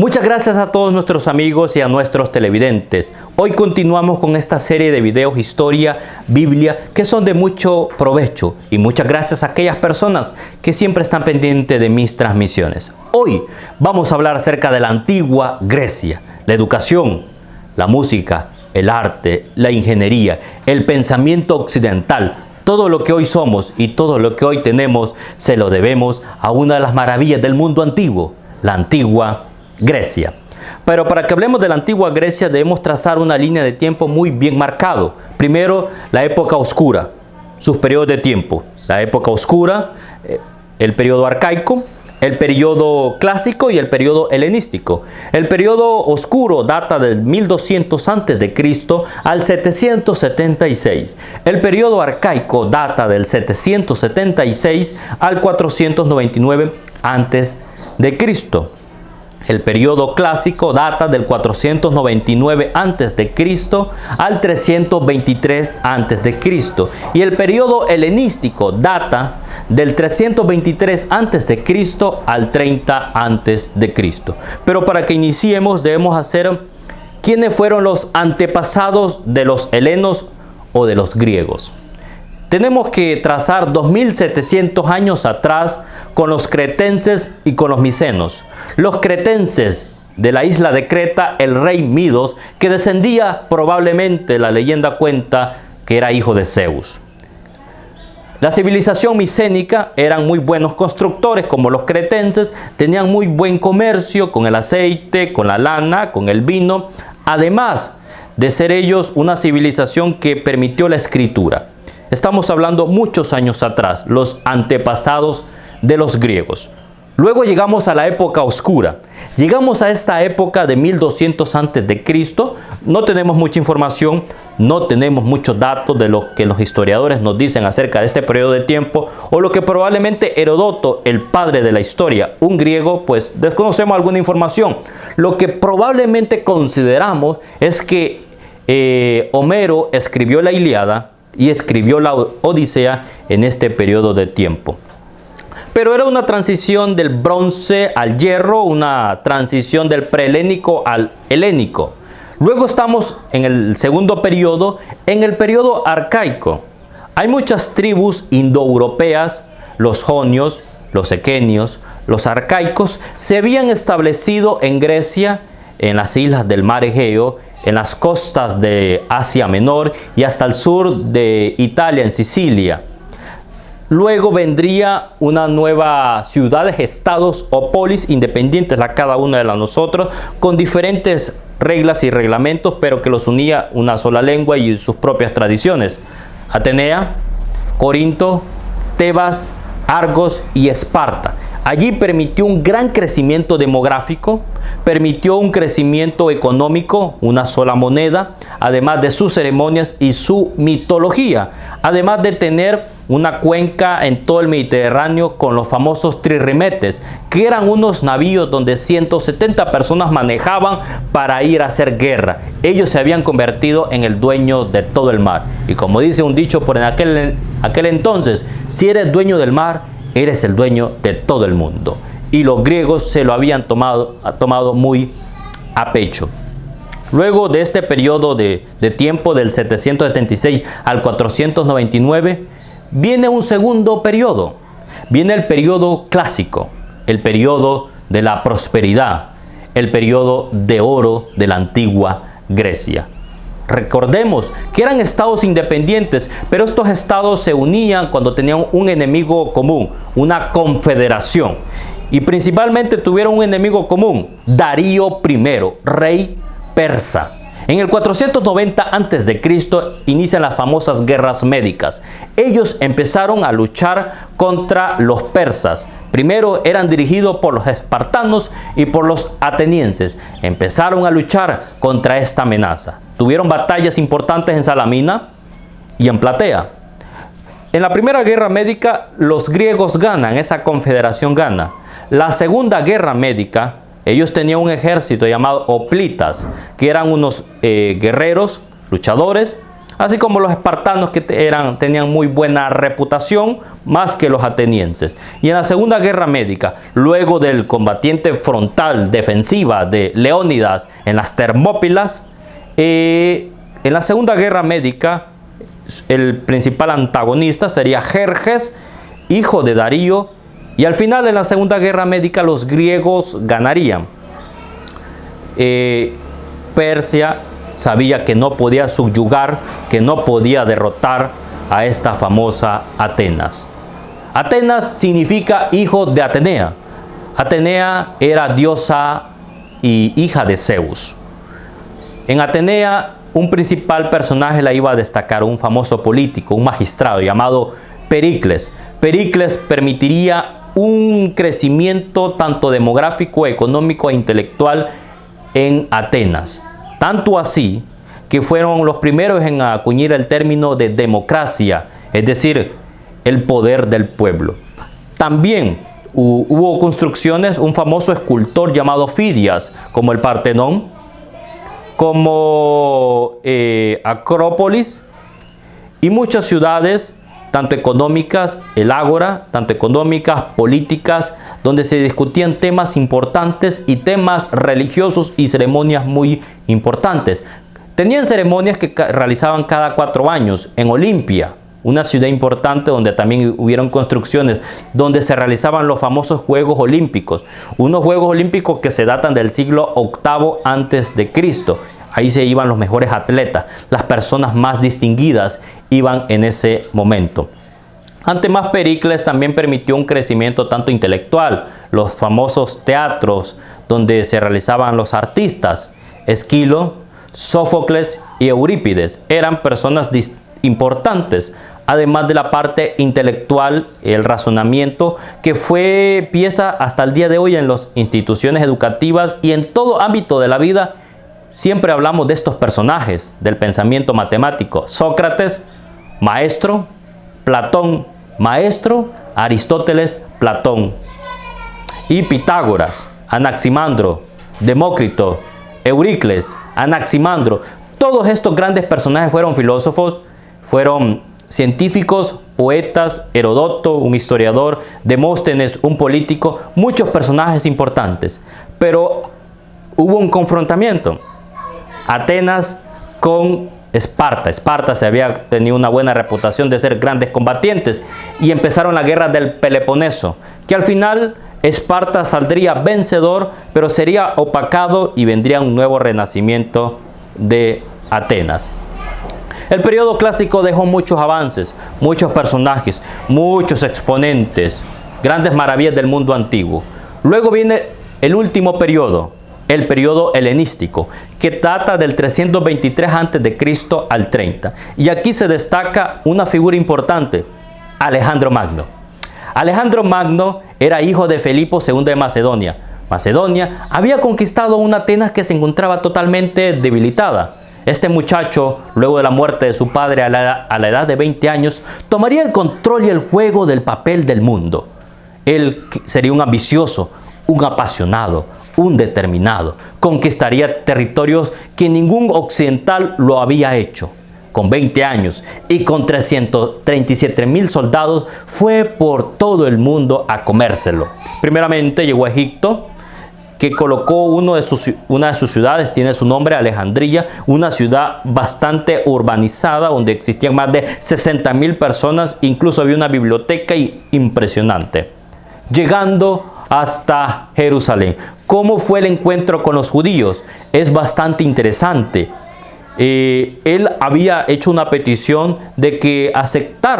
Muchas gracias a todos nuestros amigos y a nuestros televidentes. Hoy continuamos con esta serie de videos Historia, Biblia, que son de mucho provecho. Y muchas gracias a aquellas personas que siempre están pendientes de mis transmisiones. Hoy vamos a hablar acerca de la antigua Grecia, la educación, la música, el arte, la ingeniería, el pensamiento occidental. Todo lo que hoy somos y todo lo que hoy tenemos se lo debemos a una de las maravillas del mundo antiguo, la antigua Grecia. Pero para que hablemos de la antigua Grecia debemos trazar una línea de tiempo muy bien marcado. Primero, la época oscura, sus periodos de tiempo. La época oscura, el periodo arcaico, el periodo clásico y el periodo helenístico. El periodo oscuro data del 1200 a.C. al 776. El periodo arcaico data del 776 al 499 a.C. El periodo clásico data del 499 a.C. al 323 a.C. y el periodo helenístico data del 323 a.C. al 30 a.C. Pero para que iniciemos debemos hacer quiénes fueron los antepasados de los helenos o de los griegos. Tenemos que trazar 2700 años atrás con los cretenses y con los micenos. Los cretenses de la isla de Creta, el rey Midos, que descendía probablemente, la leyenda cuenta, que era hijo de Zeus. La civilización micénica eran muy buenos constructores como los cretenses, tenían muy buen comercio con el aceite, con la lana, con el vino, además de ser ellos una civilización que permitió la escritura. Estamos hablando muchos años atrás, los antepasados de los griegos. Luego llegamos a la época oscura. Llegamos a esta época de 1200 a.C. No tenemos mucha información, no tenemos muchos datos de lo que los historiadores nos dicen acerca de este periodo de tiempo, o lo que probablemente Heródoto, el padre de la historia, un griego, pues desconocemos alguna información. Lo que probablemente consideramos es que Homero escribió la Ilíada y escribió la Odisea en este periodo de tiempo. Pero era una transición del bronce al hierro, una transición del prehelénico al helénico. Luego estamos en el segundo periodo, en el periodo arcaico. Hay muchas tribus indoeuropeas, los jonios, los equenios, los arcaicos, se habían establecido en Grecia, en las islas del mar Egeo, en las costas de Asia Menor y hasta el sur de Italia, en Sicilia. Luego vendría una nueva ciudades, estados o polis independientes a cada una de nosotros, con diferentes reglas y reglamentos, pero que los unía una sola lengua y sus propias tradiciones. Atenea, Corinto, Tebas, Argos y Esparta. Allí permitió un gran crecimiento demográfico, permitió un crecimiento económico, una sola moneda, además de sus ceremonias y su mitología, además de tener una cuenca en todo el Mediterráneo con los famosos trirrimetes, que eran unos navíos donde 170 personas manejaban para ir a hacer guerra. Ellos se habían convertido en el dueño de todo el mar. Y como dice un dicho por en aquel entonces, si eres dueño del mar, eres el dueño de todo el mundo. Y los griegos se lo habían tomado muy a pecho. Luego de este periodo de tiempo del 776 al 499, viene un segundo periodo. Viene el periodo clásico, el periodo de la prosperidad, el periodo de oro de la antigua Grecia. Recordemos que eran estados independientes, pero estos estados se unían cuando tenían un enemigo común, una confederación. Y principalmente tuvieron un enemigo común, Darío I, rey persa. En el 490 a.C. inician las famosas guerras médicas. Ellos empezaron a luchar contra los persas. Primero eran dirigidos por los espartanos y por los atenienses. Empezaron a luchar contra esta amenaza. Tuvieron batallas importantes en Salamina y en Platea. En la primera guerra médica los griegos ganan, esa confederación gana. La segunda guerra médica, ellos tenían un ejército llamado hoplitas, que eran unos guerreros, luchadores, así como los espartanos que tenían muy buena reputación, más que los atenienses. Y en la Segunda Guerra Médica, luego del combatiente frontal defensiva de Leónidas en las Termópilas, en la Segunda Guerra Médica, el principal antagonista sería Jerjes, hijo de Darío, y al final en la Segunda Guerra Médica los griegos ganarían. Persia sabía que no podía subyugar, que no podía derrotar a esta famosa Atenas. Atenas significa hijo de Atenea. Atenea era diosa y hija de Zeus. En Atenea, un principal personaje la iba a destacar, un famoso político, un magistrado llamado Pericles. Pericles permitiría un crecimiento tanto demográfico, económico e intelectual en Atenas. Tanto así que fueron los primeros en acuñar el término de democracia, es decir, el poder del pueblo. También hubo construcciones, un famoso escultor llamado Fidias, como el Partenón, como Acrópolis y muchas ciudades, tanto económicas, el Ágora, tanto económicas, políticas, donde se discutían temas importantes y temas religiosos y ceremonias muy importantes. Tenían ceremonias que realizaban cada 4 años en Olimpia, una ciudad importante donde también hubieron construcciones, donde se realizaban los famosos Juegos Olímpicos, unos Juegos Olímpicos que se datan del siglo VIII antes de Cristo. Ahí se iban los mejores atletas, las personas más distinguidas iban en ese momento. Además, Pericles también permitió un crecimiento tanto intelectual, los famosos teatros donde se realizaban los artistas, Esquilo, Sófocles y Eurípides, eran personas importantes, además de la parte intelectual, el razonamiento, que fue pieza hasta el día de hoy en las instituciones educativas y en todo ámbito de la vida. Siempre hablamos de estos personajes del pensamiento matemático: Sócrates, maestro; Platón, maestro; Aristóteles, Platón; y Pitágoras, Anaximandro, Demócrito, Euricles, Anaximandro. Todos estos grandes personajes fueron filósofos, fueron científicos, poetas, Heródoto, un historiador, Demóstenes, un político, muchos personajes importantes. Pero hubo un confrontamiento. Atenas con Esparta. Esparta se había tenido una buena reputación de ser grandes combatientes y empezaron la guerra del Peloponeso, que al final Esparta saldría vencedor, pero sería opacado y vendría un nuevo renacimiento de Atenas. El periodo clásico dejó muchos avances, muchos personajes, muchos exponentes, grandes maravillas del mundo antiguo. Luego viene el último periodo, el periodo helenístico, que data del 323 a.C. al 30. Y aquí se destaca una figura importante: Alejandro Magno. Alejandro Magno era hijo de Felipo II de Macedonia. Macedonia había conquistado una Atenas que se encontraba totalmente debilitada. Este muchacho, luego de la muerte de su padre a la edad de 20 años, tomaría el control y el juego del papel del mundo. Él sería un ambicioso, un apasionado, un determinado. Conquistaría territorios que ningún occidental lo había hecho. Con 20 años y con 337.000 soldados, fue por todo el mundo a comérselo. Primeramente llegó a Egipto, que colocó una de sus ciudades, tiene su nombre, Alejandría, una ciudad bastante urbanizada, donde existían más de 60.000 personas, incluso había una biblioteca impresionante. Llegando hasta Jerusalén. ¿Cómo fue el encuentro con los judíos? Es bastante interesante. Él había hecho una petición de que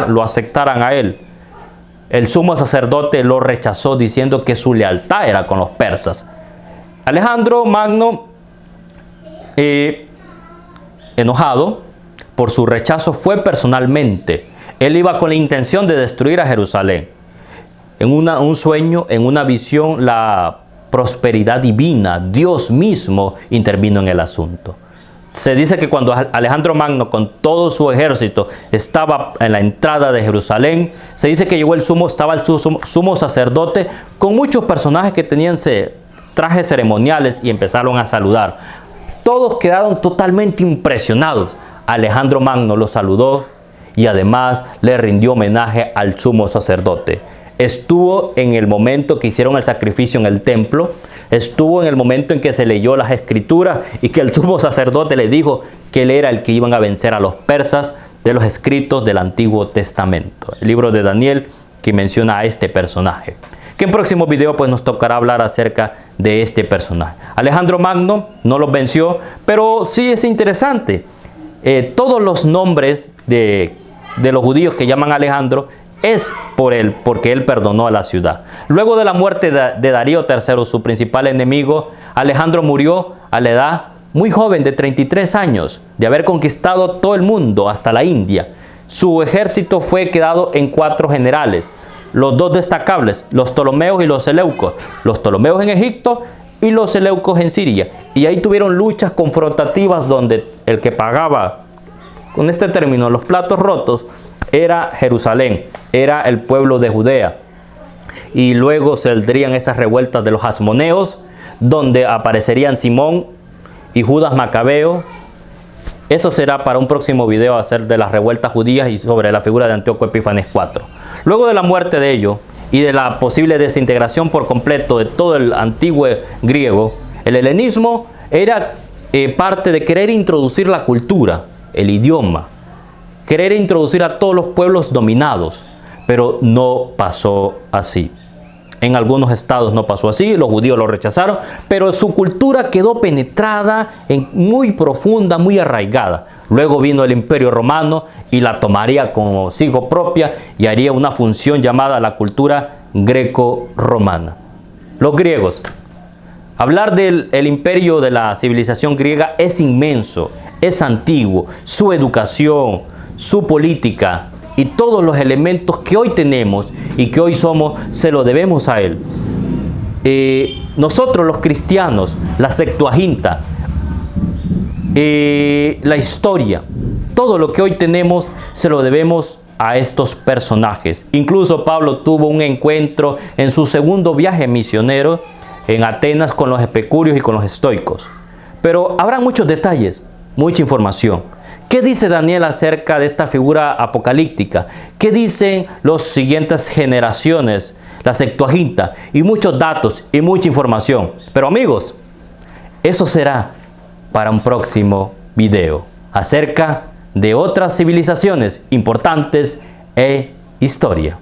lo aceptaran a él. El sumo sacerdote lo rechazó diciendo que su lealtad era con los persas. Alejandro Magno, enojado por su rechazo, fue personalmente. Él iba con la intención de destruir a Jerusalén. En un sueño, en una visión, la prosperidad divina, Dios mismo, intervino en el asunto. Se dice que cuando Alejandro Magno con todo su ejército estaba en la entrada de Jerusalén, se dice que estaba el sumo sacerdote con muchos personajes que tenían trajes ceremoniales y empezaron a saludar. Todos quedaron totalmente impresionados. Alejandro Magno lo saludó y además le rindió homenaje al sumo sacerdote. Estuvo en el momento que hicieron el sacrificio en el templo, estuvo en el momento en que se leyó las escrituras y que el sumo sacerdote le dijo que él era el que iban a vencer a los persas de los escritos del Antiguo Testamento. El libro de Daniel que menciona a este personaje. Que en próximo video pues nos tocará hablar acerca de este personaje. Alejandro Magno no los venció, pero sí es interesante. Todos los nombres de los judíos que llaman a Alejandro es por él, porque él perdonó a la ciudad. Luego de la muerte de Darío III, su principal enemigo, Alejandro murió a la edad muy joven de 33 años, de haber conquistado todo el mundo hasta la India. Su ejército fue quedado en 4 generales. Los 2 destacables, los Ptolomeos y los Seleucos. Los Ptolomeos en Egipto y los Seleucos en Siria. Y ahí tuvieron luchas confrontativas donde el que pagaba, con este término, los platos rotos, era Jerusalén, era el pueblo de Judea. Y luego saldrían esas revueltas de los Asmoneos, donde aparecerían Simón y Judas Macabeo. Eso será para un próximo video, hacer de las revueltas judías y sobre la figura de Antíoco Epífanes IV. Luego de la muerte de ellos y de la posible desintegración por completo de todo el antiguo griego, el helenismo era parte de querer introducir la cultura, el idioma, querer introducir a todos los pueblos dominados, pero no pasó así. En algunos estados no pasó así, los judíos lo rechazaron, pero su cultura quedó penetrada, muy profunda, muy arraigada. Luego vino el Imperio Romano y la tomaría como sigo propia y haría una función llamada la cultura greco-romana. Los griegos. Hablar del imperio de la civilización griega es inmenso, es antiguo. Su educación, su política y todos los elementos que hoy tenemos y que hoy somos, se lo debemos a él. Nosotros los cristianos, la Septuaginta, la historia, todo lo que hoy tenemos se lo debemos a estos personajes. Incluso Pablo tuvo un encuentro en su segundo viaje misionero en Atenas con los epicúreos y con los estoicos. Pero habrá muchos detalles, mucha información. ¿Qué dice Daniel acerca de esta figura apocalíptica? ¿Qué dicen las siguientes generaciones, la Septuaginta? Y muchos datos y mucha información. Pero amigos, eso será para un próximo video acerca de otras civilizaciones importantes e historia.